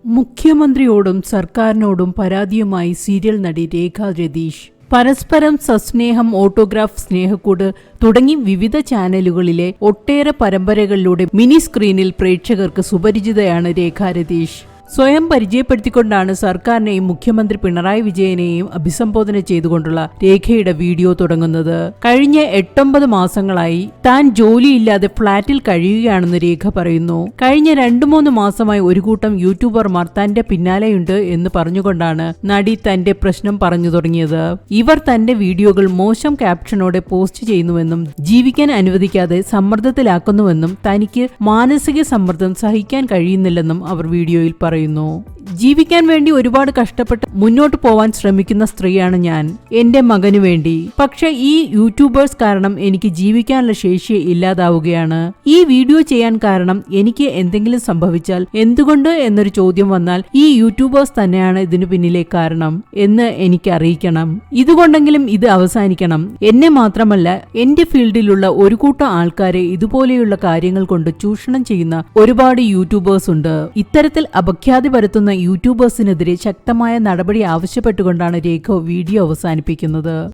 മുഖ്യമന്ത്രിയോടും സർക്കാരിനോടും പരാതിയുമായി സീരിയൽ നടി രേഖ രതീഷ്. പരസ്പരം സസ്നേഹം, ഓട്ടോഗ്രാഫ്, സ്നേഹക്കൂട് തുടങ്ങി വിവിധ ചാനലുകളിലെ ഒട്ടേറെ പരമ്പരകളിലൂടെ മിനി സ്ക്രീനിൽ പ്രേക്ഷകർക്ക് സുപരിചിതയാണ് രേഖ രതീഷ്. സ്വയം പരിചയപ്പെടുത്തിക്കൊണ്ടാണ് സർക്കാരിനെയും മുഖ്യമന്ത്രി പിണറായി വിജയനെയും അഭിസംബോധന ചെയ്തുകൊണ്ടുള്ള രേഖയുടെ വീഡിയോ തുടങ്ങുന്നത്. കഴിഞ്ഞ 8-9 മാസങ്ങളായി താൻ ജോലിയില്ലാതെ ഫ്ളാറ്റിൽ കഴിയുകയാണെന്ന് രേഖ പറയുന്നു. കഴിഞ്ഞ 2-3 മാസമായി ഒരു കൂട്ടം യൂട്യൂബർമാർ തന്റെ പിന്നാലെയുണ്ട് എന്ന് പറഞ്ഞുകൊണ്ടാണ് നടി തന്റെ പ്രശ്നം പറഞ്ഞു തുടങ്ങിയത്. ഇവർ തന്റെ വീഡിയോകൾ മോശം ക്യാപ്ഷനോടെ പോസ്റ്റ് ചെയ്യുന്നുവെന്നും ജീവിക്കാൻ അനുവദിക്കാതെ സമ്മർദ്ദത്തിലാക്കുന്നുവെന്നും തനിക്ക് മാനസിക സമ്മർദ്ദം സഹിക്കാൻ കഴിയുന്നില്ലെന്നും അവർ വീഡിയോയിൽ പറയുന്നു. ജീവിക്കാൻ വേണ്ടി ഒരുപാട് കഷ്ടപ്പെട്ട് മുന്നോട്ട് പോവാൻ ശ്രമിക്കുന്ന സ്ത്രീയാണ് ഞാൻ, എന്റെ മകനു വേണ്ടി. പക്ഷെ ഈ യൂട്യൂബേഴ്സ് കാരണം എനിക്ക് ജീവിക്കാനുള്ള ശേഷി ഇല്ലാതാവുകയാണ്. ഈ വീഡിയോ ചെയ്യാൻ കാരണം എനിക്ക് എന്തെങ്കിലും സംഭവിച്ചാൽ എന്തുകൊണ്ട് എന്നൊരു ചോദ്യം വന്നാൽ ഈ യൂട്യൂബേഴ്സ് തന്നെയാണ് ഇതിനു പിന്നിലെ കാരണം എന്ന് എനിക്ക് അറിയിക്കണം. ഇതുകൊണ്ടെങ്കിലും ഇത് അവസാനിക്കണം. എന്നെ മാത്രമല്ല, എന്റെ ഫീൽഡിലുള്ള ഒരു കൂട്ടം ആൾക്കാരെ ഇതുപോലെയുള്ള കാര്യങ്ങൾ കൊണ്ട് ചൂഷണം ചെയ്യുന്ന ഒരുപാട് യൂട്യൂബേഴ്സ് ഉണ്ട്. ഇത്തരത്തിൽ അപഖ്യാതി പരത്തുന്ന യൂട്യൂബേഴ്സിനെതിരെ ശക്തമായ നടപടി ആവശ്യപ്പെട്ടുകൊണ്ടാണ് രേഖ വീഡിയോ അവസാനിപ്പിക്കുന്നത്.